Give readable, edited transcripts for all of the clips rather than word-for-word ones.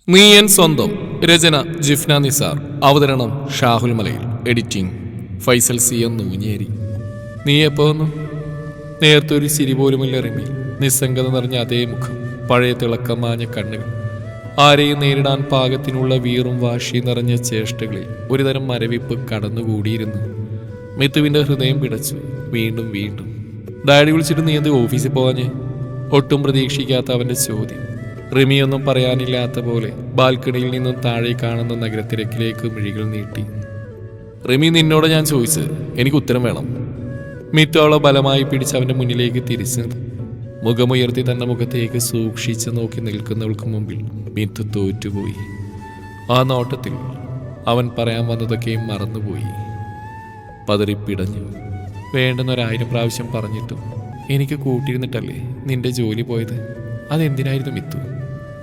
നീയൻ സ്വന്തം. രചന ജിഫ്ന നിസാർ. അവതരണം ഷാഹുൽ മലയിൽ. Editing Faisal C N Nooncheri. നീ എപ്പോ വന്നു? നേരത്തെ ഒരു ചിരി പോലുമില്ല റിമി. നിസ്സംഗത നിറഞ്ഞ അതേ മുഖം, പഴയ തിളക്കം മാഞ്ഞ കണ്ണുകൾ, ആരെയും നേരിടാൻ പാകത്തിനുള്ള വീറും വാശിയും നിറഞ്ഞ ചേഷ്ടകളിൽ ഒരുതരം മരവിപ്പ് കടന്നുകൂടിയിരുന്നു. മിത്തുവിന്റെ ഹൃദയം പിടച്ചു. വീണ്ടും വീണ്ടും ഡാഡി വിളിച്ചിട്ട് നീ എന്ത് ഓഫീസിൽ പോവാഞ്ഞേ? ഒട്ടും പ്രതീക്ഷിക്കാത്ത അവന്റെ ചോദ്യം. റിമിയൊന്നും പറയാനില്ലാത്ത പോലെ ബാൽക്കണിയിൽ നിന്നും താഴെ കാണുന്ന നഗരത്തിരക്കിലേക്ക് മിഴികൾ നീട്ടി. റിമി, നിന്നോട് ഞാൻ ചോദിച്ചത്, എനിക്ക് ഉത്തരം വേണം. മിത്തു അവളെ ബലമായി പിടിച്ച് അവന്റെ മുന്നിലേക്ക് തിരിച്ചു. മുഖമുയർത്തി തന്റെ മുഖത്തേക്ക് സൂക്ഷിച്ച് നോക്കി നിൽക്കുന്നവൾക്ക് മുമ്പിൽ മിത്തു തോറ്റുപോയി. ആ നോട്ടത്തിൽ അവൻ പറയാൻ വന്നതൊക്കെയും മറന്നുപോയി. പതറിപ്പിടഞ്ഞു. വേണ്ടെന്നൊരായിരം പ്രാവശ്യം പറഞ്ഞിട്ടും എനിക്ക് കൂട്ടിയിരുന്നിട്ടല്ലേ നിന്റെ ജോലി പോയത്? അതെന്തിനായിരുന്നു മിത്തു?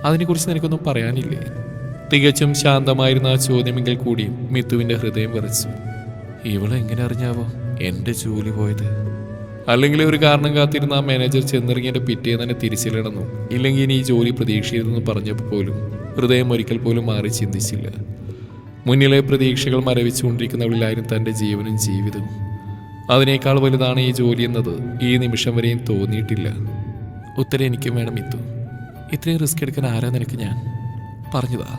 അതിനെക്കുറിച്ച് നിനക്കൊന്നും പറയാനില്ലേ? തികച്ചും ശാന്തമായിരുന്ന ആ ചോദ്യമെങ്കിൽ കൂടി മിത്തുവിന്റെ ഹൃദയം വിറച്ചു. ഇവളെങ്ങനെ അറിഞ്ഞാവോ എന്റെ ജോലി പോയത്? അല്ലെങ്കിൽ ഒരു കാരണം കാത്തിരുന്ന ആ മാനേജർ ചെന്നിറങ്ങിയുടെ പിറ്റേന്ന് തന്നെ തിരിച്ചിടണമെന്നും ഇല്ലെങ്കിൽ ഇനി ഈ ജോലി പ്രതീക്ഷിച്ചിരുന്നെന്ന് പറഞ്ഞപ്പോൾ പോലും ഹൃദയം ഒരിക്കൽ പോലും മാറി ചിന്തിച്ചില്ല. മുന്നിലെ പ്രതീക്ഷകൾ മരവിച്ചുകൊണ്ടിരിക്കുന്നവളിലായിരുന്നു തൻ്റെ ജീവനും ജീവിതവും. അതിനേക്കാൾ വലുതാണ് ഈ ജോലി എന്നത് ഈ നിമിഷം വരെയും തോന്നിയിട്ടില്ല. ഉത്തരം എനിക്കും വേണം മിത്തു. ഇത്രയും റിസ്ക് എടുക്കാൻ ആരാ നിനക്ക് ഞാൻ? പറഞ്ഞതാ.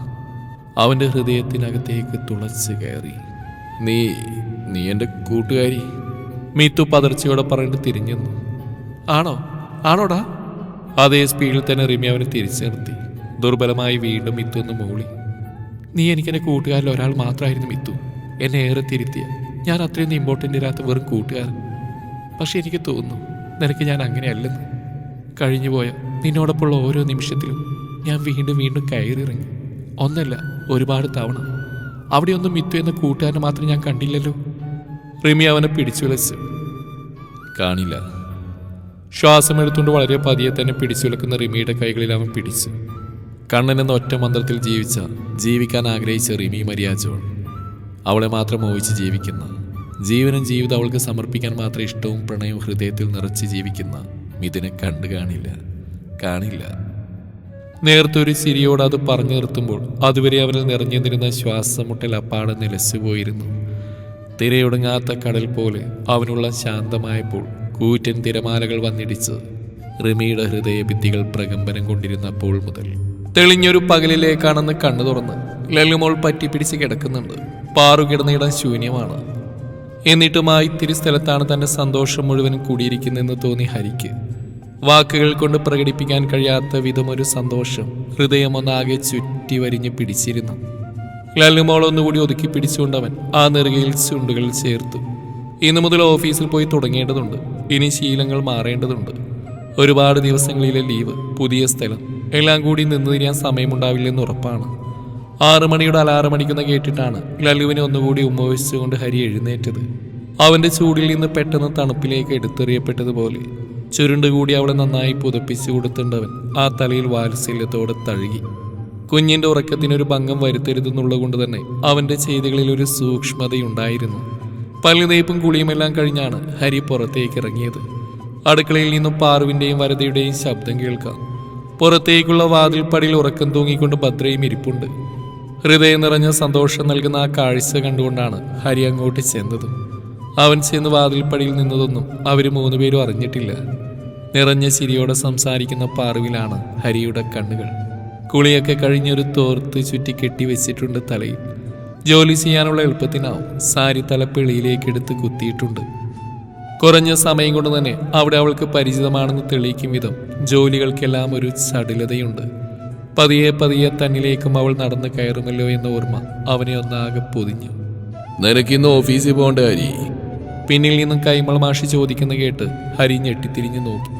അവൻ്റെ ഹൃദയത്തിനകത്തേക്ക് തുളച്ച് കയറി. നീ എൻ്റെ കൂട്ടുകാരി. മിത്തു പതർച്ചയോടെ പറഞ്ഞിട്ട് തിരിഞ്ഞു. ആണോടാ? അതേ സ്പീഡിൽ തന്നെ റിമി അവനെ തിരിച്ചു നിർത്തി. ദുർബലമായി വീണ്ടും മിത്തു ഒന്ന് മൂളി. നീ എനിക്കെൻ്റെ കൂട്ടുകാരിൽ ഒരാൾ മാത്രമായിരുന്നു മിത്തു. എന്നെ ഏറെ തിരുത്തിയ ഞാൻ അത്രയൊന്നും ഇമ്പോർട്ടൻ്റ് ഇല്ലാത്ത വെറും കൂട്ടുകാരൻ. പക്ഷെ എനിക്ക് തോന്നുന്നു നിനക്ക് ഞാൻ അങ്ങനെയല്ലെന്ന്. കഴിഞ്ഞുപോയ നിന്നോടൊപ്പമുള്ള ഓരോ നിമിഷത്തിലും ഞാൻ വീണ്ടും വീണ്ടും കയറിയിറങ്ങി. ഒന്നല്ല, ഒരുപാട് തവണ. അവിടെയൊന്നും മിത്തു എന്ന കൂട്ടുകാരനെ മാത്രം ഞാൻ കണ്ടില്ലല്ലോ. റിമി അവനെ പിടിച്ചു വിളച്ചു. കാണില്ല. ശ്വാസം എടുത്തുകൊണ്ട് വളരെ പതിയെ തന്നെ പിടിച്ചു വിളക്കുന്ന റിമിയുടെ കൈകളിൽ അവൻ പിടിച്ചു. കണ്ണൻ എന്ന ഒറ്റ മന്ത്രത്തിൽ ജീവിക്കാൻ ആഗ്രഹിച്ച റിമി മരിയ ജോൺ. അവളെ മാത്രം മോഹിച്ച് ജീവിക്കുന്ന, ജീവനും ജീവിതം അവൾക്ക് സമർപ്പിക്കാൻ മാത്രം ഇഷ്ടവും പ്രണയവും ഹൃദയത്തിൽ നിറച്ച് ജീവിക്കുന്ന മിഥുനെ കാണില്ല. നേരത്തെ ഒരു ചിരിയോട് അത് പറഞ്ഞു നിർത്തുമ്പോൾ അതുവരെ അവനിൽ നിറഞ്ഞു നിന്നിരുന്ന ശ്വാസമുട്ടൽ അപ്പാടെ നിലച്ചുപോയിരുന്നു. തിരയൊടുങ്ങാത്ത കടൽ പോലെ അവനുള്ള ശാന്തമായപ്പോൾ കൂറ്റൻ തിരമാലകൾ വന്നിടിച്ച് റിമിയുടെ ഹൃദയഭിത്തികൾ പ്രകമ്പനം കൊണ്ടിരുന്നപ്പോൾ മുതൽ തെളിഞ്ഞൊരു പകലിലേക്കാണെന്ന് കണ്ണു തുറന്ന് ലല്ലുമോൾ പറ്റിപ്പിടിച്ച് കിടക്കുന്നുണ്ട്. പാറുകിടന്നിടം ശൂന്യമാണ്. എന്നിട്ടും ആ ഇത്തിരി സ്ഥലത്താണ് തന്റെ സന്തോഷം മുഴുവനും കൂടിയിരിക്കുന്നെന്ന് തോന്നി ഹരിക്ക്. വാക്കുകൾ കൊണ്ട് പ്രകടിപ്പിക്കാൻ കഴിയാത്ത വിധം ഒരു സന്തോഷം ഹൃദയമൊന്നാകെ ചുറ്റി വരിഞ്ഞ് പിടിച്ചിരുന്നു. ലല്ലുമോൾ ഒന്നുകൂടി ഒതുക്കി പിടിച്ചുകൊണ്ടവൻ ആ നെറുകയിൽ ചുണ്ടുകൾ ചേർത്തു. ഇന്നു മുതൽ ഓഫീസിൽ പോയി തുടങ്ങേണ്ടതുണ്ട്. ഇനി ശീലങ്ങൾ മാറേണ്ടതുണ്ട്. ഒരുപാട് ദിവസങ്ങളിലെ ലീവ്, പുതിയ സ്ഥലം, എല്ലാം കൂടി നിന്ന് തിരിയാൻ സമയമുണ്ടാവില്ലെന്ന് ഉറപ്പാണ്. 6 മണിയുടെ അലാറം അടിക്കുന്ന കേട്ടിട്ടാണ് ലല്ലുവിനെ ഒന്നുകൂടി ഉമ്മവെച്ചുകൊണ്ട് ഹരി എഴുന്നേറ്റത്. അവന്റെ ചൂടിൽ നിന്ന് പെട്ടെന്ന് തണുപ്പിലേക്ക് എടുത്തെറിയപ്പെട്ടതുപോലെ ചുരുണ്ടുകൂടി അവളെ നന്നായി പുതപ്പിച്ചു കൊടുത്തിണ്ടവൻ ആ തലയിൽ വാത്സല്യത്തോടെ തഴുകി. കുഞ്ഞിന്റെ ഉറക്കത്തിനൊരു ഭംഗം വരുത്തരുതെന്നുള്ളത് കൊണ്ട് തന്നെ അവന്റെ ചെയ്തികളിൽ ഒരു സൂക്ഷ്മതയുണ്ടായിരുന്നു. പല്ലുതേപ്പും കുളിയുമെല്ലാം കഴിഞ്ഞാണ് ഹരി പുറത്തേക്ക് ഇറങ്ങിയത്. അടുക്കളയിൽ നിന്നും പാറുവിന്റെയും വരതയുടെയും ശബ്ദം കേൾക്കാം. പുറത്തേക്കുള്ള വാതിൽപ്പടിയിൽ ഉറക്കം തൂങ്ങിക്കൊണ്ട് ഭദ്രയും ഇരിപ്പുണ്ട്. ഹൃദയം നിറഞ്ഞ സന്തോഷം നൽകുന്ന ആ കാഴ്ച കണ്ടുകൊണ്ടാണ് ഹരി അങ്ങോട്ട് ചെന്നതും. അവൻ ചെന്ന് വാതിൽപ്പടിയിൽ നിന്നതൊന്നും അവർ 3 പേരും അറിഞ്ഞിട്ടില്ല. നിറഞ്ഞ ചിരിയോടെ സംസാരിക്കുന്ന പാറുവിലാണ് ഹരിയുടെ കണ്ണുകൾ. കുളിയൊക്കെ കഴിഞ്ഞൊരു തോർത്ത് ചുറ്റി കെട്ടിവെച്ചിട്ടുണ്ട് തലയിൽ. ജോലി ചെയ്യാനുള്ള എളുപ്പത്തിനാവും സാരി തലപ്പിളിയിലേക്ക് എടുത്ത് കുത്തിയിട്ടുണ്ട്. കുറഞ്ഞ സമയം കൊണ്ട് തന്നെ അവിടെ അവൾക്ക് പരിചിതമാണെന്ന് തെളിയിക്കും വിധം ജോലികൾക്കെല്ലാം ഒരു ചടുലതയുണ്ട്. പതിയെ തന്നിലേക്കും അവൾ നടന്നു കയറുമല്ലോ എന്ന ഓർമ്മ അവനെ ഒന്നാകെ പൊതിഞ്ഞു. നിനക്കിന്ന് ഓഫീസിൽ പോകണ്ട ഹരി? പിന്നിൽ നിന്നും കൈമൾ മാഷി ചോദിക്കുന്ന കേട്ട് ഹരി ഞെട്ടിത്തിരിഞ്ഞു നോക്കി.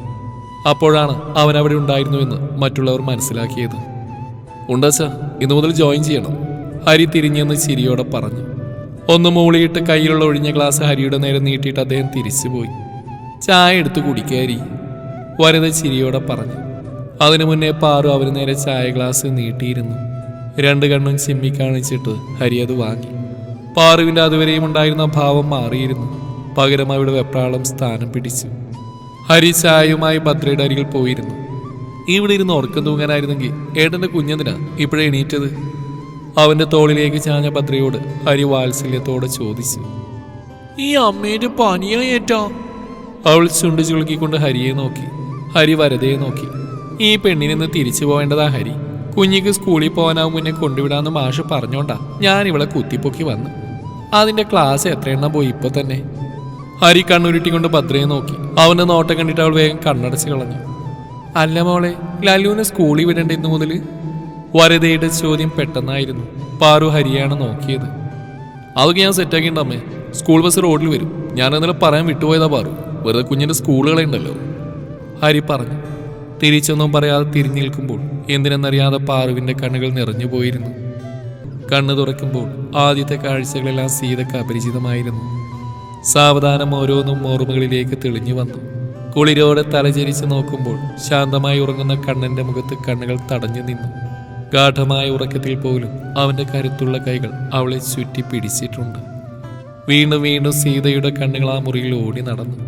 അപ്പോഴാണ് അവൻ അവിടെ ഉണ്ടായിരുന്നുവെന്ന് മറ്റുള്ളവർ മനസ്സിലാക്കിയത്. ഉണ്ടച്ചാ, ഇന്നു മുതൽ ജോയിൻ ചെയ്യണം, ഹരി തിരിഞ്ഞെന്ന് ചിരിയോടെ പറഞ്ഞു. ഒന്ന് മൂളിയിട്ട് കയ്യിലുള്ള ഒഴിഞ്ഞ ഗ്ലാസ് ഹരിയുടെ നേരെ നീട്ടിയിട്ട് അദ്ദേഹം തിരിച്ചുപോയി. ചായ എടുത്ത് കുടിക്കാരി, വരത ചിരിയോടെ പറഞ്ഞു. അതിനു മുന്നേ പാറു അവന് നേരെ ചായ ഗ്ലാസ് നീട്ടിയിരുന്നു. 2 കണ്ണും ചിമ്മി കാണിച്ചിട്ട് ഹരി അത് വാങ്ങി. പാറുവിൻ്റെ അതുവരെയും ഉണ്ടായിരുന്ന ഭാവം മാറിയിരുന്നു. പകരം അവിടെ വെപ്രാളം സ്ഥാനം പിടിച്ചു. ഹരി ചായയുമായി ഭദ്രയുടെ അരികിൽ പോയിരുന്നു. ഇവിടെ ഇരുന്ന് ഉറക്കം തൂങ്ങാനായിരുന്നെങ്കിൽ ഏട്ടൻ്റെ കുഞ്ഞെന്തിനാ ഇപ്പോഴേ എണീറ്റത്? അവൻ്റെ തോളിലേക്ക് ചാഞ്ഞ ഭദ്രയോട് ഹരി വാത്സല്യത്തോടെ ചോദിച്ചു. ഈ അമ്മേൻ്റെ പനിയായേറ്റാ? അവൾ ചുണ്ട് ചുളുക്കിക്കൊണ്ട് ഹരിയെ നോക്കി. ഹരി വരതയെ നോക്കി. ഈ പെണ്ണിനിന്ന് തിരിച്ചു പോവേണ്ടതാ ഹരി. കുഞ്ഞിക്ക് സ്കൂളിൽ പോകാനാവും മുന്നേ കൊണ്ടുവിടാന്ന് മാഷ് പറഞ്ഞോണ്ടാ ഞാൻ ഇവളെ കുത്തിപ്പൊക്കി വന്നു. അതിന്റെ ക്ലാസ് എത്രയെണ്ണം പോയി ഇപ്പൊ തന്നെ. ഹരി കണ്ണുരുട്ടിക്കൊണ്ട് ഭദ്രയെ നോക്കി. അവന്റെ നോട്ടം കണ്ടിട്ട് അവൾ വേഗം കണ്ണടച്ച് കളഞ്ഞു. അല്ല മോളെ, ലല്ലുവിനെ സ്കൂളിൽ വിടേണ്ട ഇന്നു മുതല്? വരതയുടെ ചോദ്യം പെട്ടെന്നായിരുന്നു. പാറു ഹരിയാണ് നോക്കിയത്. അതൊക്കെ ഞാൻ സെറ്റാക്കിണ്ടമ്മേ. സ്കൂൾ ബസ് റോഡിൽ വരും. ഞാൻ ഇന്നലെ പറയാൻ വിട്ടുപോയതാ പാറു. വെറുതെ കുഞ്ഞിന്റെ സ്കൂളുകളെ ഉണ്ടല്ലോ, ഹരി പറഞ്ഞു. തിരിച്ചൊന്നും പറയാതെ തിരിഞ്ഞു നിൽക്കുമ്പോൾ എന്തിനെന്നറിയാതെ പാറുവിന്റെ കണ്ണുകൾ നിറഞ്ഞു പോയിരുന്നു. കണ്ണു തുറക്കുമ്പോൾ ആദ്യത്തെ കാഴ്ചകളെല്ലാം സീതയ്ക്ക് അപരിചിതമായിരുന്നു. സാവധാനം ഓരോന്നും ഓർമ്മകളിലേക്ക് തെളിഞ്ഞു വന്നു. കുളിരോടെ തലചരിച്ച് നോക്കുമ്പോൾ ശാന്തമായി ഉറങ്ങുന്ന കണ്ണന്റെ മുഖത്ത് കണ്ണുകൾ തടഞ്ഞു നിന്നു. ഗാഠമായ ഉറക്കത്തിൽ പോലും അവന്റെ കരുത്തുള്ള കൈകൾ അവളെ ചുറ്റി പിടിച്ചിട്ടുണ്ട്. വീണ്ടും വീണ്ടും സീതയുടെ കണ്ണുകൾ ആ മുറിയിൽ ഓടി നടന്നു.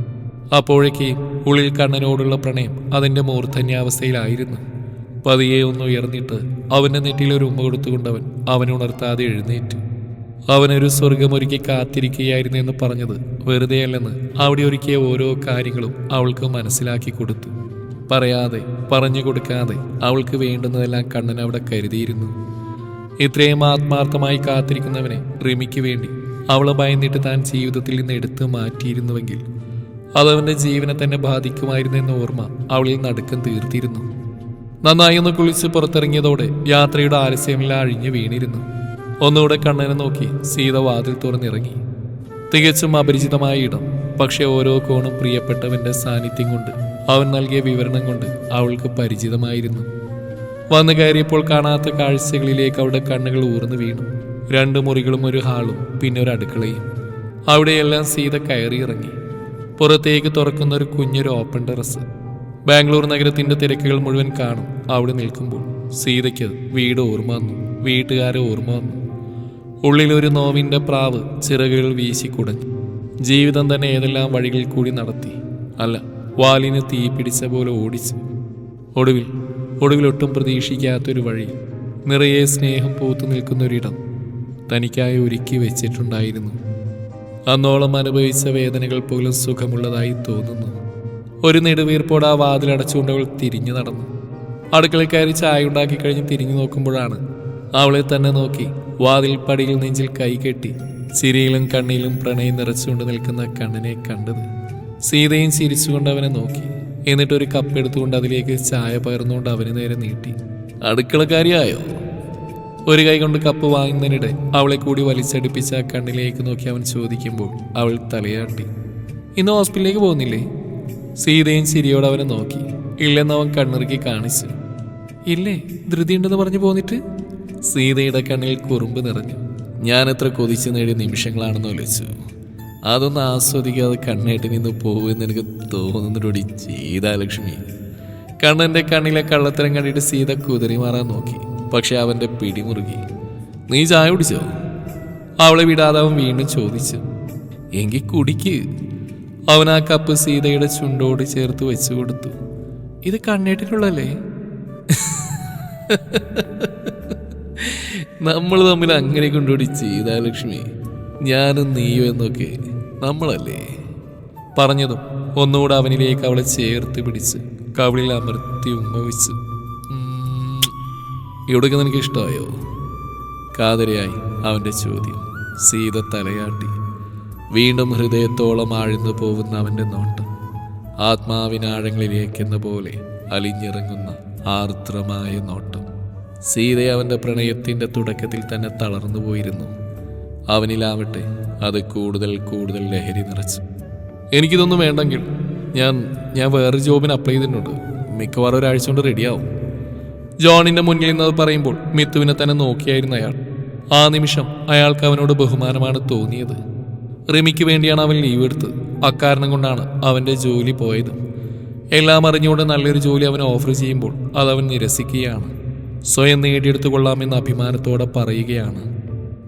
അപ്പോഴേക്കും ഉള്ളിൽ കണ്ണനോടുള്ള പ്രണയം അതിന്റെ മൂർധന്യാവസ്ഥയിലായിരുന്നു. പതിയെ ഒന്ന് ഉയർന്നിട്ട് അവന്റെ നെറ്റിയിൽ ഒരു ഉമ്മ കൊടുത്തുകൊണ്ടവൻ അവനുണർത്താതെ എഴുന്നേറ്റു. അവനൊരു സ്വർഗമൊരുക്കി കാത്തിരിക്കുകയായിരുന്നു എന്ന് പറഞ്ഞത് വെറുതെയല്ലെന്ന് അവിടെ ഒരുക്കിയ ഓരോ കാര്യങ്ങളും അവൾക്ക് മനസ്സിലാക്കി കൊടുത്തു. പറയാതെ പറഞ്ഞു കൊടുക്കാതെ അവൾക്ക് വേണ്ടുന്നതെല്ലാം കണ്ണൻ അവിടെ കരുതിയിരുന്നു. ഇത്രയും ആത്മാർത്ഥമായി കാത്തിരിക്കുന്നവനെ റിമിക്ക് വേണ്ടി അവളെ ഭയന്നിട്ട് താൻ ജീവിതത്തിൽ നിന്ന് എടുത്തു മാറ്റിയിരുന്നുവെങ്കിൽ അതവന്റെ ജീവനെ തന്നെ ബാധിക്കുമായിരുന്നു എന്ന ഓർമ്മ അവളിൽ നടുക്കം തീർത്തിരുന്നു. നന്നായി ഒന്ന് കുളിച്ച് പുറത്തിറങ്ങിയതോടെ യാത്രയുടെ ആലസ്യമെല്ലാം അഴിഞ്ഞു വീണിരുന്നു. ഒന്നുകൂടെ കണ്ണനെ നോക്കി സീത വാതിൽ തുറന്നിറങ്ങി. തികച്ചും അപരിചിതമായ ഇടം, പക്ഷെ ഓരോ കോണും പ്രിയപ്പെട്ടവന്റെ സാന്നിധ്യം കൊണ്ട്, അവൻ നൽകിയ വിവരണം കൊണ്ട് അവൾക്ക് പരിചിതമായിരുന്നു. വന്നു കയറിയപ്പോൾ കാണാത്ത കാഴ്ചകളിലേക്ക് അവളുടെ കണ്ണുകൾ ഊർന്നു വീണു. 2 മുറികളും ഒരു ഹാളും പിന്നെ ഒരു അടുക്കളയും. അവിടെയെല്ലാം സീത കയറിയിറങ്ങി. പുറത്തേക്ക് തുറക്കുന്ന ഒരു കുഞ്ഞൊരു ഓപ്പൺ ടെറസ്. ബാംഗ്ലൂർ നഗരത്തിന്റെ തിരക്കുകൾ മുഴുവൻ കാണും അവിടെ നിൽക്കുമ്പോൾ സീതയ്ക്ക് വീട് ഓർമ്മ വന്നു, വീട്ടുകാരെ ഓർമ്മ വന്നു. ഉള്ളിലൊരു നോവിന്റെ പ്രാവ് ചിറകുകൾ വീശി കുടഞ്ഞു. ജീവിതം തന്നെ ഏതെല്ലാം വഴികളിൽ കൂടി നടത്തി, അല്ല വാലിന് തീ പിടിച്ച പോലെ ഓടിച്ചു. ഒടുവിൽ ഒട്ടും പ്രതീക്ഷിക്കാത്തൊരു വഴി, നിറയെ സ്നേഹം പൂത്തു നിൽക്കുന്നൊരിടം തനിക്കായി ഒരുക്കി വെച്ചിട്ടുണ്ടായിരുന്നു. അന്നോളം അനുഭവിച്ച വേദനകൾ പോലും സുഖമുള്ളതായി തോന്നുന്നു. ഒരു നെടുവീർപ്പോടെ ആ വാതിലടച്ചുകൊണ്ട് അവൾ തിരിഞ്ഞു നടന്നു. അടുക്കളയിൽ കയറി ചായ ഉണ്ടാക്കി കഴിഞ്ഞ് തിരിഞ്ഞു നോക്കുമ്പോഴാണ് അവളെ തന്നെ നോക്കി വാതിൽ പടിയിൽ നെഞ്ചിൽ കൈ കെട്ടി ചിരിയിലും കണ്ണിലും പ്രണയം നിറച്ചുകൊണ്ട് നിൽക്കുന്ന കണ്ണനെ കണ്ടത്. സീതയും ചിരിച്ചുകൊണ്ട് അവനെ നോക്കി. എന്നിട്ടൊരു കപ്പ് എടുത്തുകൊണ്ട് അതിലേക്ക് ചായ പകർന്നുകൊണ്ട് അവന് നേരെ നീട്ടി. അടുക്കളക്കാരിയായോ? ഒരു കൈ കൊണ്ട് കപ്പ് വാങ്ങുന്നതിനിടെ അവളെ കൂടി വലിച്ചടിപ്പിച്ച കണ്ണിലേക്ക് നോക്കി അവൻ ചോദിക്കുമ്പോൾ അവൾ തലയാട്ടി. ഇന്ന് ഹോസ്പിറ്റലിലേക്ക് പോകുന്നില്ലേ? സീതയും ചിരിയോടെ അവനെ നോക്കി. ഇല്ലെന്ന് അവൻ കണ്ണിറുക്കി കാണിച്ചു. ഇല്ലേ, ധൃതിയുണ്ടെന്ന് പറഞ്ഞു പോന്നിട്ട്? സീതയുടെ കണ്ണിൽ കുറുമ്പ് നിറഞ്ഞു. ഞാൻ എത്ര കൊതിച്ചു നേടിയ നിമിഷങ്ങളാണെന്ന് വിളിച്ചു. അതൊന്ന് ആസ്വദിക്കാതെ കണ്ണേട്ടി നിന്ന് പോകുമെന്ന് എനിക്ക് തോന്നുന്നൊരു സീതാലക്ഷ്മി. കണ്ണന്റെ കണ്ണിലെ കള്ളത്തരം കണ്ടിട്ട് സീത കുതിരി മാറാൻ നോക്കി. പക്ഷെ അവന്റെ പിടിമുറുകി. നീ ചായ കുടിച്ചോ? അവളെ വിടാതെ അവൻ വീണ്ടും ചോദിച്ചു. എങ്കിൽ കുടിക്ക്. അവൻ ആ കപ്പ് സീതയുടെ ചുണ്ടോട് ചേർത്ത് വെച്ചു കൊടുത്തു. ഇത് കണ്ണേട്ടിട്ടുള്ളല്ലേ? നമ്മൾ തമ്മിൽ അങ്ങനെ കൊണ്ടുപോയി സീതാലക്ഷ്മി, ഞാനും നീയോ എന്നൊക്കെ നമ്മളല്ലേ? പറഞ്ഞതും ഒന്നുകൂടെ അവനിലേക്ക് അവളെ ചേർത്ത് പിടിച്ച് കവിളിൽ അമർത്തി ഉമ്മ വെച്ചു. ഇവിടേക്ക് നിനക്ക് ഇഷ്ടമായോ? കാതരയായി അവന്റെ ചോദ്യം. സീത തലയാട്ടി. വീണ്ടും ഹൃദയത്തോളം ആഴ്ന്നു പോകുന്ന അവന്റെ നോട്ടം ആത്മാവിനാഴങ്ങളിലേക്കെന്ന പോലെ അലിഞ്ഞിറങ്ങുന്ന ആർദ്രമായ നോട്ടം. സീത അവന്റെ പ്രണയത്തിന്റെ തുടക്കത്തിൽ തന്നെ തളർന്നു പോയിരുന്നു. അവനിലാവട്ടെ അത് കൂടുതൽ കൂടുതൽ ലഹരി നിറച്ചു. എനിക്കിതൊന്നും വേണ്ടെങ്കിൽ ഞാൻ വേറൊരു ജോബിന് അപ്ലൈ ചെയ്തിട്ടുണ്ട്. മിക്കവാറും ഒരാഴ്ച കൊണ്ട് റെഡിയാവും. ജോണിന്റെ മുന്നിൽ നിന്നത് പറയുമ്പോൾ മിത്തുവിനെ തന്നെ നോക്കിയായിരുന്നു അയാൾ. ആ നിമിഷം അയാൾക്ക് അവനോട് ബഹുമാനമാണ് തോന്നിയത്. റിമിക്ക് വേണ്ടിയാണ് അവൻ ലീവ് എടുത്തത്. അക്കാരണം കൊണ്ടാണ് അവന്റെ ജോലി പോയത്. എല്ലാം അറിഞ്ഞുകൊണ്ട് നല്ലൊരു ജോലി അവൻ ഓഫർ ചെയ്യുമ്പോൾ അതവൻ നിരസിക്കുകയാണ്. സ്വയം നേടിയെടുത്തു കൊള്ളാമെന്ന് അഭിമാനത്തോടെ പറയുകയാണ്.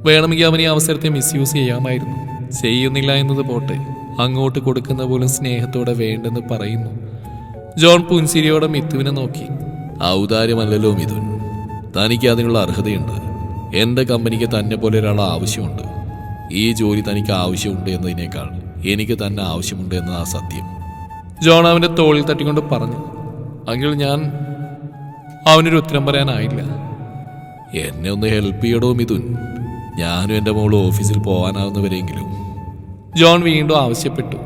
വേണമെങ്കിൽ അവൻ ഈ അവസരത്തെ മിസ്യൂസ് ചെയ്യാമായിരുന്നു. ചെയ്യുന്നില്ല എന്നത് പോട്ടെ, അങ്ങോട്ട് കൊടുക്കുന്ന പോലും സ്നേഹത്തോടെ വേണ്ടെന്ന് പറയുന്നു. ജോൺ പുൻസിരിയോടെ മിത്തുവിനെ നോക്കി. ഔദാര്യമല്ലല്ലോ മിഥുൻ. തനിക്ക് അതിനുള്ള അർഹതയുണ്ട്. എൻ്റെ കമ്പനിക്ക് തന്നെ പോലെ ഒരാൾ ആവശ്യമുണ്ട്. ഈ ജോലി തനിക്ക് ആവശ്യമുണ്ട് എന്നതിനേക്കാൾ എനിക്ക് തന്നെ ആവശ്യമുണ്ട് എന്നതാ സത്യം. ജോൺ അവൻ്റെ തോളിൽ തട്ടിക്കൊണ്ട് പറഞ്ഞു. അങ്കിൾ, ഞാൻ അവനൊരു ഉത്തരം പറയാനായില്ല. എന്നെ ഒന്ന് ഹെൽപ്പ് ചെയ്യടോ മിഥുൻ. ഞാനും എൻ്റെ മോള് ഓഫീസിൽ പോകാനാവുന്നവരെങ്കിലും. ജോൺ വീണ്ടും ആവശ്യപ്പെട്ടു.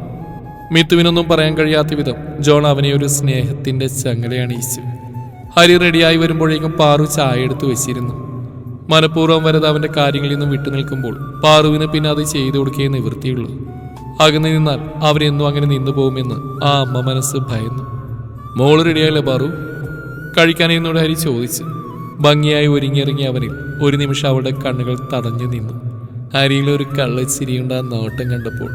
മിത്തുവിനൊന്നും പറയാൻ കഴിയാത്ത വിധം ജോൺ അവനെ ഒരു സ്നേഹത്തിൻ്റെ ചങ്ങലയണിയിച്ചു. ഹരി റെഡിയായി വരുമ്പോഴേക്കും പാറു ചായ എടുത്ത് വെച്ചിരുന്നു. മനഃപൂർവ്വം വരത് അവൻ്റെ കാര്യങ്ങളിൽ നിന്നും വിട്ടു നിൽക്കുമ്പോൾ പാറുവിന് പിന്നെ അത് ചെയ്തു കൊടുക്കേ നിവൃത്തിയുള്ളൂ. അകന്നു നിന്നാൽ അവരെന്നും അങ്ങനെ നിന്നു പോകുമെന്ന് ആ അമ്മ മനസ്സ് ഭയന്നു. മോള് റെഡിയായില്ലേ പാറു? കഴിക്കാനെന്നോട് ഹരി ചോദിച്ചു. ഭംഗിയായി ഒരുങ്ങിയിറങ്ങിയ അവനിൽ ഒരു നിമിഷം അവളുടെ കണ്ണുകൾ തടഞ്ഞു നിന്നു. ഹരിയിൽ ഒരു കള്ളച്ചിരിയുണ്ട് ആ നോട്ടം കണ്ടപ്പോൾ.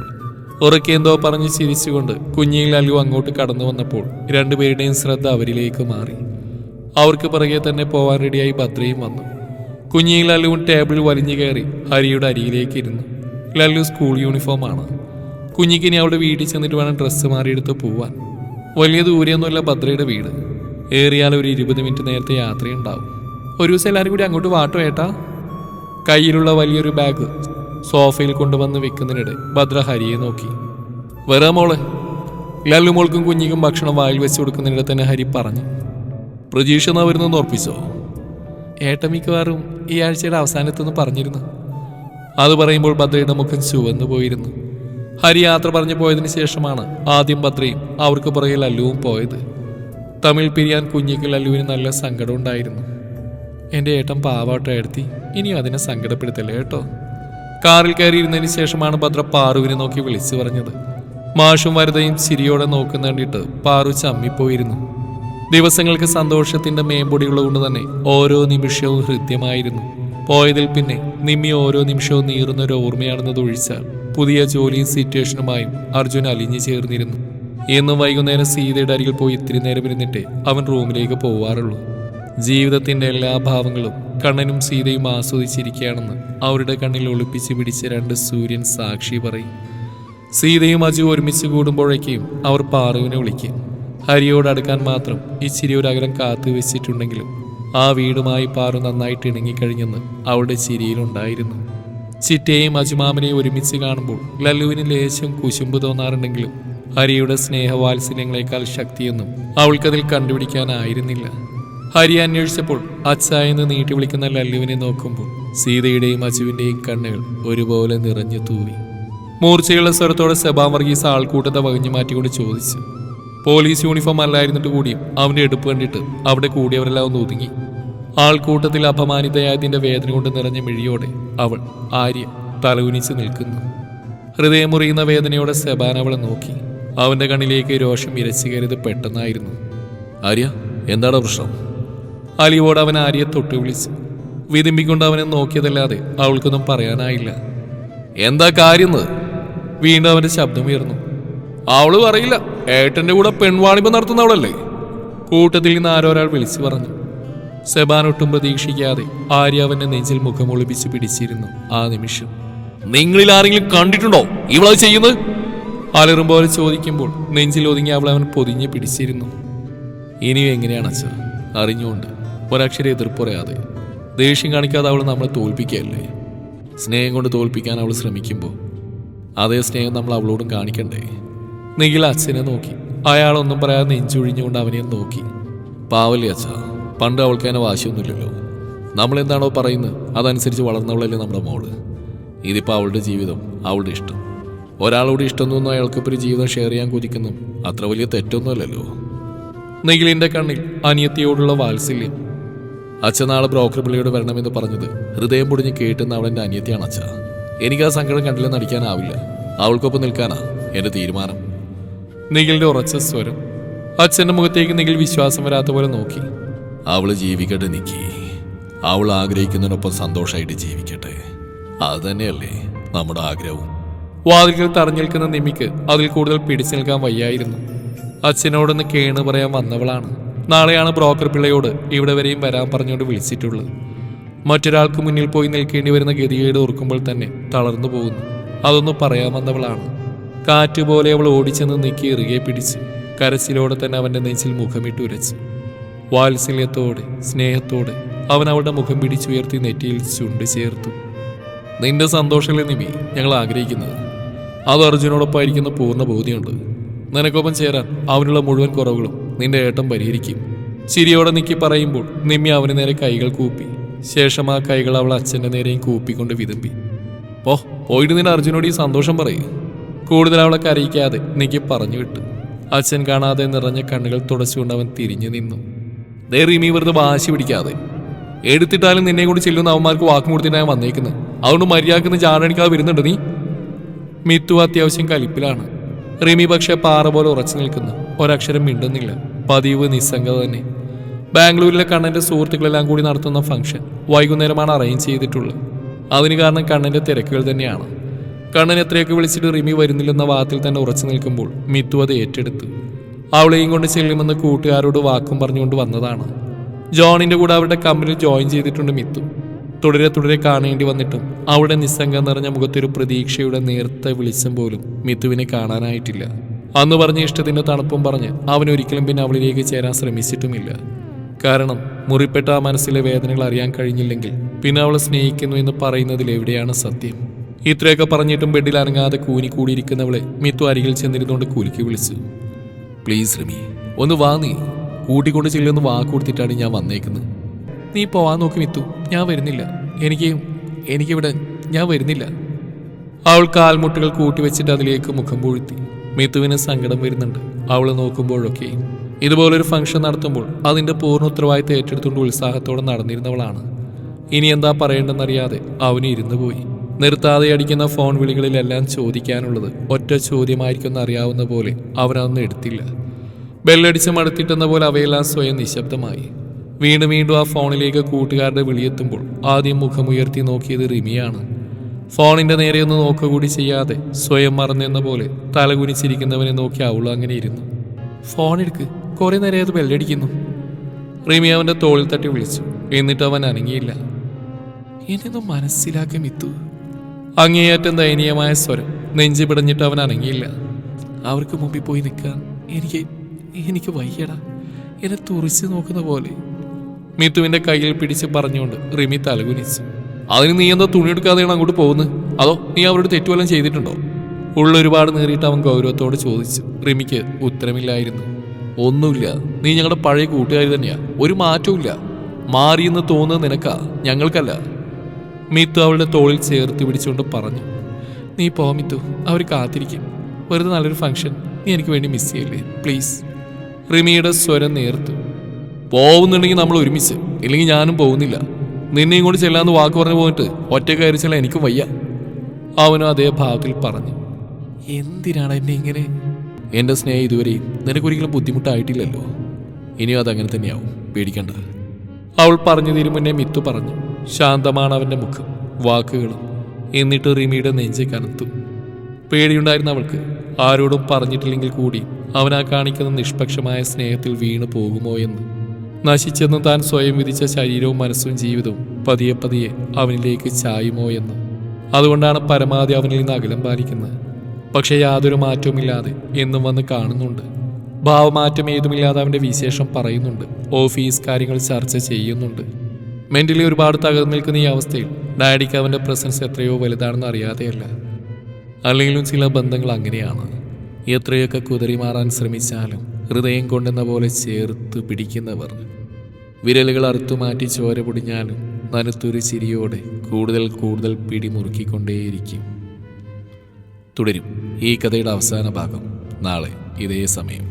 ഉറക്കെ എന്തോ പറഞ്ഞ് ചിരിച്ചുകൊണ്ട് കുഞ്ഞിയിൽ അല്ലു അങ്ങോട്ട് കടന്നു വന്നപ്പോൾ രണ്ടുപേരുടെയും ശ്രദ്ധ അവരിലേക്ക് മാറി. അവർക്ക് പിറകെ തന്നെ പോവാൻ റെഡിയായി ഭദ്രയും വന്നു. കുഞ്ഞിയിൽ അല്ലുവും ടേബിളിൽ വലിഞ്ഞു കയറി ഹരിയുടെ അരികിലേക്ക് ഇരുന്നു. ലല്ലു സ്കൂൾ യൂണിഫോമാണ്. കുഞ്ഞിക്കിനി അവളുടെ വീട്ടിൽ ചെന്നിട്ട് വേണം ഡ്രസ്സ് മാറിയെടുത്ത് പോവാൻ. വലിയ ദൂരെയൊന്നുമല്ല ഭദ്രയുടെ വീട്. ഏറിയാൽ ഒരു 20 മിനിറ്റ് നേരത്തെ യാത്രയുണ്ടാവും. ഒരു ദിവസം എല്ലാവരും കൂടി അങ്ങോട്ട് വാട്ടോ ഏട്ടാ. കയ്യിലുള്ള വലിയൊരു ബാഗ് സോഫയിൽ കൊണ്ടുവന്ന് വെക്കുന്നതിനിടെ ഭദ്ര ഹരിയെ നോക്കി. വരാ മോളെ. ലല്ലു മോൾക്കും കുഞ്ഞിക്കും ഭക്ഷണം വായിൽ വെച്ച് കൊടുക്കുന്നതിനിടെ തന്നെ ഹരി പറഞ്ഞു. പ്രതീക്ഷ എന്നാ വരുന്നെന്ന് ഉറപ്പിച്ചോ? ഏട്ടൻ മിക്കവാറും ഈ ആഴ്ചയുടെ അവസാനത്തെന്ന് പറഞ്ഞിരുന്നു. അത് പറയുമ്പോൾ ഭദ്രയുടെ മുഖം ചുവന്നു പോയിരുന്നു. ഹരി യാത്ര പറഞ്ഞു പോയതിനു ശേഷമാണ് ആദ്യം ഭദ്രയും അവർക്ക് പുറകെ ലല്ലുവും പോയത്. തമിഴ് പിരിയാൻ കുഞ്ഞിക്ക് ലല്ലുവിന് നല്ല സങ്കടം ഉണ്ടായിരുന്നു. എൻ്റെ ഏട്ടൻ പാവാട്ടോ എടുത്തി, ഇനിയും അതിനെ സങ്കടപ്പെടുത്തല്ലേ കേട്ടോ. കാറിൽ കയറിയിരുന്നതിന് ശേഷമാണ് ഭദ്ര പാറുവിനെ നോക്കി വിളിച്ചു പറഞ്ഞത്. മാഷും വരതയും ചിരിയോടെ നോക്കുന്ന കണ്ടിട്ട് പാറു ചമ്മിപ്പോയിരുന്നു. ദിവസങ്ങൾക്ക് സന്തോഷത്തിന്റെ മേമ്പൊടിയുള്ളതുകൊണ്ട് തന്നെ ഓരോ നിമിഷവും ഹൃദ്യമായിരുന്നു. പോയതിൽ പിന്നെ നിമ്മി ഓരോ നിമിഷവും നീറുന്നൊരു ഓർമ്മയാണെന്നത് ഒഴിച്ചാൽ പുതിയ ജോലിയും സിറ്റുവേഷനുമായും അർജുൻ അലിഞ്ഞു ചേർന്നിരുന്നു. എന്നും വൈകുന്നേരം സീതയുടെ അരികിൽ പോയി ഇത്തിരി നേരം ഇരുന്നിട്ട് അവൻ റൂമിലേക്ക് പോവാറുള്ളൂ. ജീവിതത്തിന്റെ എല്ലാ ഭാവങ്ങളും കണ്ണനും സീതയും ആസ്വദിച്ചിരിക്കുകയാണെന്ന് അവരുടെ കണ്ണിൽ ഒളിപ്പിച്ച് പിടിച്ച 2 സൂര്യൻ സാക്ഷി പറയും. സീതയും അജു ഒരുമിച്ച് കൂടുമ്പോഴേക്കും അവർ പാറുവിനെ വിളിക്കും. ഹരിയോട് അടുക്കാൻ മാത്രം ഇച്ചിരി ഒരു അകലം കാത്തു വെച്ചിട്ടുണ്ടെങ്കിലും ആ വീടുമായി പാറു നന്നായിട്ട് ഇണങ്ങിക്കഴിഞ്ഞെന്ന് അവളുടെ ചിരിയിലുണ്ടായിരുന്നു. ചിറ്റയെയും അജുമാമനെയും ഒരുമിച്ച് കാണുമ്പോൾ ലല്ലുവിന് ലേശം കുശുമ്പ് തോന്നാറുണ്ടെങ്കിലും ഹരിയുടെ സ്നേഹവാത്സല്യങ്ങളെക്കാൾ ശക്തിയൊന്നും അവൾക്കതിൽ കണ്ടുപിടിക്കാനായിരുന്നില്ല. ഹരി അന്വേഷിച്ചപ്പോൾ അച്ചായെന്ന് നീട്ടി വിളിക്കുന്ന ലല്ലുവിനെ നോക്കുമ്പോൾ സീതയുടെയും അജുവിന്റെയും കണ്ണുകൾ ഒരുപോലെ നിറഞ്ഞു തൂവി. മൂർച്ചയുള്ള സ്വരത്തോടെ സെബാം വർഗീസ് ആൾക്കൂട്ടത്തെ വകഞ്ഞു മാറ്റിക്കൊണ്ട് ചോദിച്ചു. പോലീസ് യൂണിഫോം അല്ലായിരുന്നിട്ട് കൂടിയും അവന്റെ എടുപ്പ് കണ്ടിട്ട് അവിടെ കൂടിയവരെല്ലാം ഒന്ന് ഒതുങ്ങി. ആൾക്കൂട്ടത്തിൽ അപമാനിതയായതിന്റെ വേദന കൊണ്ട് നിറഞ്ഞ മിഴിയോടെ അവൾ ആര്യ തലകുനിച്ച് നിൽക്കുന്നു. ഹൃദയം മുറിയുന്ന വേദനയോടെ സെബാൻ അവളെ നോക്കി. അവന്റെ കണ്ണിലേക്ക് രോഷം ഇരച്ചു കയറിയത് പെട്ടെന്നായിരുന്നു. ആര്യ, എന്താണ് പ്രശ്നം? അലിയോട് അവൻ ആര്യയെ തൊട്ടു വിളിച്ചു. വിതുമ്പിക്കൊണ്ട് അവനെ നോക്കിയതല്ലാതെ അവൾക്കൊന്നും പറയാനായില്ല. എന്താ കാര്യം? വീണ്ടും അവന്റെ ശബ്ദമുയർന്നു. അവള് പറയില്ല, ഏട്ടന്റെ കൂടെ പെൺവാണിപ്പം നടത്തുന്നവളല്ലേ? കൂട്ടത്തിൽ നിന്ന് ആരോരാൾ വിളിച്ചു പറഞ്ഞു. സെബാൻ ഒട്ടും പ്രതീക്ഷിക്കാതെ ആര്യ അവന്റെ നെഞ്ചിൽ മുഖം ഒളിപ്പിച്ച് പിടിച്ചിരുന്നു. ആ നിമിഷം, നിങ്ങളിൽ ആരെങ്കിലും കണ്ടിട്ടുണ്ടോ ഇവളത് ചെയ്യുന്നത്? അലറും പോലെ ചോദിക്കുമ്പോൾ നെഞ്ചിൽ ഒതുങ്ങി അവൾ അവൻ പൊതിഞ്ഞ് പിടിച്ചിരുന്നു. ഇനിയും എങ്ങനെയാണ് അച്ഛ? അറിഞ്ഞുകൊണ്ട് ഒരക്ഷരം എതിർപ്പ് പറയാതെ ദേഷ്യം കാണിക്കാതെ അവൾ നമ്മളെ തോൽപ്പിക്കുകയല്ലേ? സ്നേഹം കൊണ്ട് തോൽപ്പിക്കാൻ അവൾ ശ്രമിക്കുമ്പോൾ അതേ സ്നേഹം നമ്മൾ അവളോടും കാണിക്കണ്ടേ? നിഖിൽ അച്ഛനെ നോക്കി. അയാളൊന്നും പറയാതെ നെഞ്ചൊഴിഞ്ഞുകൊണ്ട് അവനെ നോക്കി. പാവല്ലേ അച്ഛ, പണ്ട് അവൾക്ക് തന്നെ വാശിയൊന്നുമില്ലല്ലോ. നമ്മളെന്താണോ പറയുന്നത് അതനുസരിച്ച് വളർന്നവളല്ലേ നമ്മുടെ മോള്. ഇതിപ്പോൾ അവളുടെ ജീവിതം, അവളുടെ ഇഷ്ടം. ഒരാളോട് ഇഷ്ടം തോന്നുന്നു അയാൾക്കിപ്പോൾ ഒരു ജീവിതം ഷെയർ ചെയ്യാൻ കുതിക്കുന്നു. അത്ര വലിയ തെറ്റൊന്നുമല്ലല്ലോ. നിഖിലിന്റെ കണ്ണിൽ അനിയത്തിയോടുള്ള വാത്സല്യം. അച്ഛൻ നാളെ ബ്രോക്കർ പിള്ളിയോട് വരണമെന്ന് പറഞ്ഞത് ഹൃദയം പൊടിഞ്ഞ് കേട്ടുന്ന അവളെൻ്റെ അനിയത്തിയാണ് അച്ഛ. എനിക്കാ സങ്കടം കണ്ടില്ലെന്ന് നടിക്കാനാവില്ല. അവൾക്കൊപ്പം നിൽക്കാനാ എൻ്റെ തീരുമാനം. നിഖിലിന്റെ ഉറച്ച സ്വരം. അച്ഛന്റെ മുഖത്തേക്ക് നിഖിൽ വിശ്വാസം വരാത്ത പോലെ നോക്കി. അവള് ജീവിക്കട്ടെ നിക്കി. അവൾ ആഗ്രഹിക്കുന്നതിനൊപ്പം സന്തോഷമായിട്ട് ജീവിക്കട്ടെ. അത് തന്നെയല്ലേ നമ്മുടെ ആഗ്രഹവും. വാതിൽക്കൽ തറഞ്ഞു നിൽക്കുന്ന നിമിക്ക് അതിൽ കൂടുതൽ പിടിച്ചു നിൽക്കാൻ വയ്യായിരുന്നു. അച്ഛനോടൊന്ന് കേണ് പറയാൻ വന്നവളാണ്. നാളെയാണ് ബ്രോക്കർ പിള്ളയോട് ഇവിടെ വരെയും വരാൻ പറഞ്ഞുകൊണ്ട് വിളിച്ചിട്ടുള്ളത്. മറ്റൊരാൾക്ക് മുന്നിൽ പോയി നിൽക്കേണ്ടി വരുന്ന ഗതികേട് ഓർക്കുമ്പോൾ തന്നെ തളർന്നു പോകുന്നു. അതൊന്ന് പറയാൻ വന്നവളാണ്. കാറ്റുപോലെ അവൾ ഓടിച്ചെന്ന് നീക്കി ഇറുകെ പിടിച്ചു. കരച്ചിലോടെ തന്നെ അവന്റെ നെഞ്ചിൽ മുഖമിട്ട് ഉരച്ചു. വാത്സല്യത്തോടെ സ്നേഹത്തോടെ അവൻ അവളുടെ മുഖം പിടിച്ചുയർത്തി നെറ്റിയിൽ ചുണ്ട് ചേർത്തു. നിന്റെ സന്തോഷമല്ലേ നിമി ഞങ്ങൾ ആഗ്രഹിക്കുന്നത്. അത് അർജുനോടൊപ്പമായിരിക്കുന്ന പൂർണ്ണ ബോധ്യമുണ്ട്. നിനക്കൊപ്പം ചേരാൻ അവനുള്ള മുഴുവൻ കുറവുകളും നിന്റെ ഏട്ടൻ പരിഹരിക്കും. ചിരിയോടെ നിക്കി പറയുമ്പോൾ നിമ്മി അവന് നേരെ കൈകൾ കൂപ്പി. ശേഷം ആ കൈകൾ അവൾ അച്ഛൻ്റെ നേരെയും കൂപ്പിക്കൊണ്ട് വിതുമ്പി. പോയിട്ട് നിന്റെ അർജുനോട് ഈ സന്തോഷം പറയൂ. കൂടുതൽ അവളെ കരയിക്കാതെ നിക്കി പറഞ്ഞു വിട്ടു. അച്ഛൻ കാണാതെ നിറഞ്ഞ കണ്ണുകൾ തുടച്ചുകൊണ്ട് അവൻ തിരിഞ്ഞു നിന്നു. ദേ റിമി, വെറുതെ വാശി പിടിക്കാതെ. എടുത്തിട്ടാലും നിന്നെ കൂടി ചെല്ലുന്ന അവന്മാർക്ക് വാക്കും കൊടുത്തിട്ടാണ് വന്നേക്കുന്നത്. അതുകൊണ്ട് മര്യാദക്കുന്ന ചാടണിക്കാതെ വരുന്നുണ്ട് നീ. മിത്തു അത്യാവശ്യം കലിപ്പിലാണ്. റിമി പക്ഷെ പാറ പോലെ ഉറച്ചു നിൽക്കുന്നു. ഒരക്ഷരം മിണ്ടുന്നില്ല. പതിവ് നിസ്സംഗത തന്നെ. ബാംഗ്ലൂരിലെ കണ്ണന്റെ സുഹൃത്തുക്കളെല്ലാം കൂടി നടത്തുന്ന ഫംഗ്ഷൻ വൈകുന്നേരമാണ് അറേഞ്ച് ചെയ്തിട്ടുള്ളത്. അതിന് കാരണം കണ്ണന്റെ തിരക്കുകൾ തന്നെയാണ്. കണ്ണൻ എത്രയൊക്കെ വിളിച്ചിട്ട് റിമി വരുന്നില്ലെന്ന വാദത്തിൽ തന്നെ ഉറച്ചു നിൽക്കുമ്പോൾ മിത്തു അത് ഏറ്റെടുത്തു. അവളെയും കൊണ്ട് ചെല്ലുമെന്ന് കൂട്ടുകാരോട് വാക്കും പറഞ്ഞുകൊണ്ട് വന്നതാണ്. ജോണിന്റെ കൂടെ അവരുടെ കമ്പനിയിൽ ജോയിൻ ചെയ്തിട്ടുണ്ട് മിത്തു. തുടരെ കാണേണ്ടി വന്നിട്ടും അവളുടെ നിസ്സംഗം നിറഞ്ഞ മുഖത്തൊരു പ്രതീക്ഷയുടെ നേർത്ത വെളിച്ചം പോലും മിത്തുവിനെ കാണാനായിട്ടില്ല. അന്ന് പറഞ്ഞ ഇഷ്ടത്തിന്റെ തണുപ്പും പറഞ്ഞ് അവനൊരിക്കലും പിന്നെ അവളിലേക്ക് ചേരാൻ ശ്രമിച്ചിട്ടുമില്ല. കാരണം മുറിപ്പെട്ട ആ മനസ്സിലെ വേദനകൾ അറിയാൻ കഴിഞ്ഞില്ലെങ്കിൽ പിന്നെ അവളെ സ്നേഹിക്കുന്നു എന്ന് പറയുന്നതിൽ എവിടെയാണ് സത്യം? ഇത്രയൊക്കെ പറഞ്ഞിട്ടും ബെഡിൽ അനങ്ങാതെ കൂനിക്കൂടിയിരിക്കുന്നവളെ മിത്തു അരികിൽ ചെന്നിരുന്നുകൊണ്ട് കുലുക്കി വിളിച്ചു. പ്ലീസ് റിമി, ഒന്ന് വാ. നീ കൂട്ടിക്കൊണ്ട് ചെല്ലുമെന്ന് വാക്ക് കൊടുത്തിട്ടാണ് ഞാൻ വന്നേക്കുന്നത്. നീ പോവാൻ നോക്കി മിത്തു, ഞാൻ വരുന്നില്ല. എനിക്കിവിടെ ഞാൻ വരുന്നില്ല. അവൾ കാൽമുട്ടുകൾ കൂട്ടിവെച്ചിട്ട് അതിലേക്ക് മുഖം പൂഴ്ത്തി. മിത്തുവിന് സങ്കടം വരുന്നുണ്ട് അവൾ നോക്കുമ്പോഴൊക്കെ. ഇതുപോലൊരു ഫംഗ്ഷൻ നടത്തുമ്പോൾ അതിന്റെ പൂർണ്ണ ഉത്തരവാദിത്തം ഏറ്റെടുത്തുകൊണ്ട് ഉത്സാഹത്തോടെ നടന്നിരുന്നവളാണ്. ഇനി എന്താ പറയേണ്ടെന്നറിയാതെ അവന് ഇരുന്നു പോയി. നിർത്താതെ അടിക്കുന്ന ഫോൺ വിളികളിലെല്ലാം ചോദിക്കാനുള്ളത് ഒറ്റ ചോദ്യമായിരിക്കുമെന്ന് അറിയാവുന്ന പോലെ അവനതൊന്നും എടുത്തില്ല. ബെല്ലടിച്ച് മടുത്തിട്ടെന്ന പോലെ അവയെല്ലാം സ്വയം നിശബ്ദമായി. വീണ്ടും ആ ഫോണിലേക്ക് കൂട്ടുകാരുടെ വിളിയെത്തുമ്പോൾ ആദ്യം മുഖമുയർത്തി നോക്കിയത് റിമിയാണ്. ഫോണിന്റെ നേരെ ഒന്ന് നോക്കുകൂടി ചെയ്യാതെ സ്വയം മറന്നെന്ന പോലെ തലകുനിച്ചിരിക്കുന്നവനെ നോക്കി അവളും അങ്ങനെ ഇരുന്നു. ഫോൺ എടുക്ക്, കുറെ നേരം അത് ബെല്ലടിക്കുന്നു. റിമി അവന്റെ തോളിൽ തട്ടി വിളിച്ചു. എന്നിട്ട് അവൻ അനങ്ങിയില്ല. എന്നൊന്നും മനസ്സിലാക്കി മിത്തു. അങ്ങേയറ്റം ദയനീയമായ സ്വരം. നെഞ്ചി പിടഞ്ഞിട്ട് അവൻ അനങ്ങിയില്ല. അവർക്ക് മുമ്പിൽ പോയി നിൽക്കാൻ എനിക്ക് വയ്യടാ. എന്നെ തുറിച്ച് നോക്കുന്ന പോലെ. മിത്തുവിന്റെ കയ്യിൽ പിടിച്ച് പറഞ്ഞുകൊണ്ട് റിമി തലകുനിച്ചു. അതിന് നീ എന്താ തുണിയെടുക്കാതെയാണ് അങ്ങോട്ട് പോകുന്നത്? അതോ നീ അവരോട് തെറ്റുവല്ലം ചെയ്തിട്ടുണ്ടോ? ഉള്ളൊരുപാട് നേരിട്ട് അവൻ ഗൗരവത്തോട് ചോദിച്ചു. റിമിക്ക് ഉത്തരമില്ലായിരുന്നു. ഒന്നുമില്ല, നീ ഞങ്ങളുടെ പഴയ കൂട്ടുകാരി തന്നെയാ. ഒരു മാറ്റവും ഇല്ല. മാറിയെന്ന് തോന്നുന്നത് നിനക്കാ, ഞങ്ങൾക്കല്ല. മിത്തു അവളുടെ തോളിൽ ചേർത്ത് പിടിച്ചുകൊണ്ട് പറഞ്ഞു. നീ പോ മിത്തു, അവർ കാത്തിരിക്കും. വെറുതെ നല്ലൊരു ഫംഗ്ഷൻ നീ എനിക്ക് വേണ്ടി മിസ് ചെയ്യില്ലേ പ്ലീസ്. റിമിയുടെ സ്വരം നേർത്തു. പോകുന്നുണ്ടെങ്കിൽ നമ്മൾ ഒരുമിച്ച്, ഇല്ലെങ്കിൽ ഞാനും പോകുന്നില്ല. നിന്നെയും കൂടി ചെല്ലാന്ന് വാക്ക് പറഞ്ഞു പോയിട്ട് ഒറ്റ കയറി ചെല്ലാൻ എനിക്കും വയ്യ. അവനും അതേ ഭാവത്തിൽ പറഞ്ഞു. എന്തിനാണ് എന്നെ ഇങ്ങനെ? എൻ്റെ സ്നേഹം ഇതുവരെയും നിനക്കൊരിക്കലും ബുദ്ധിമുട്ടായിട്ടില്ലല്ലോ. ഇനിയും അതങ്ങനെ തന്നെയാവും, പേടിക്കണ്ട. അവൾ പറഞ്ഞു തീരും മുന്നേ മിത്തു പറഞ്ഞു. ശാന്തമാണ് അവൻ്റെ മുഖം, വാക്കുകളും. എന്നിട്ട് റിമിയുടെ നെഞ്ച് കനത്തു. പേടിയുണ്ടായിരുന്ന അവൾക്ക് ആരോടും പറഞ്ഞിട്ടില്ലെങ്കിൽ കൂടി അവനാ കാണിക്കുന്ന നിഷ്പക്ഷമായ സ്നേഹത്തിൽ വീണു പോകുമോ എന്ന്. നശിച്ചെന്ന് താൻ സ്വയം വിധിച്ച ശരീരവും മനസ്സും ജീവിതവും പതിയെ അവനിലേക്ക് ചായുമോ എന്ന്. അതുകൊണ്ടാണ് പരമാവധി അവനിൽ നിന്ന് അകലം പാലിക്കുന്നത്. പക്ഷെ യാതൊരു മാറ്റവുമില്ലാതെ എന്നും വന്ന് കാണുന്നുണ്ട്. ഭാവമാറ്റം ഏതുമില്ലാതെ അവൻ്റെ വിശേഷം പറയുന്നുണ്ട്. ഓഫീസ് കാര്യങ്ങൾ ചർച്ച ചെയ്യുന്നുണ്ട്. മെന്റലി ഒരുപാട് തകർന്നു നിൽക്കുന്ന ഈ അവസ്ഥയിൽ ഡാഡിക്ക് അവൻ്റെ പ്രസൻസ് എത്രയോ വലുതാണെന്ന് അറിയാതെയല്ല. അല്ലെങ്കിലും ചില ബന്ധങ്ങൾ അങ്ങനെയാണ്. എത്രയൊക്കെ കുതറി മാറാൻ ശ്രമിച്ചാലും ഹൃദയം കൊണ്ടെന്ന പോലെ ചേർത്ത് പിടിക്കുന്നവർ. വിരലുകൾ അറുത്തുമാറ്റി ചോര പൊടിഞ്ഞാലും നനുത്തൊരു ചിരിയോടെ കൂടുതൽ പിടിമുറുക്കിക്കൊണ്ടേയിരിക്കും. തുടരും ഈ കഥയുടെ അവസാന ഭാഗം നാളെ ഇതേ സമയം.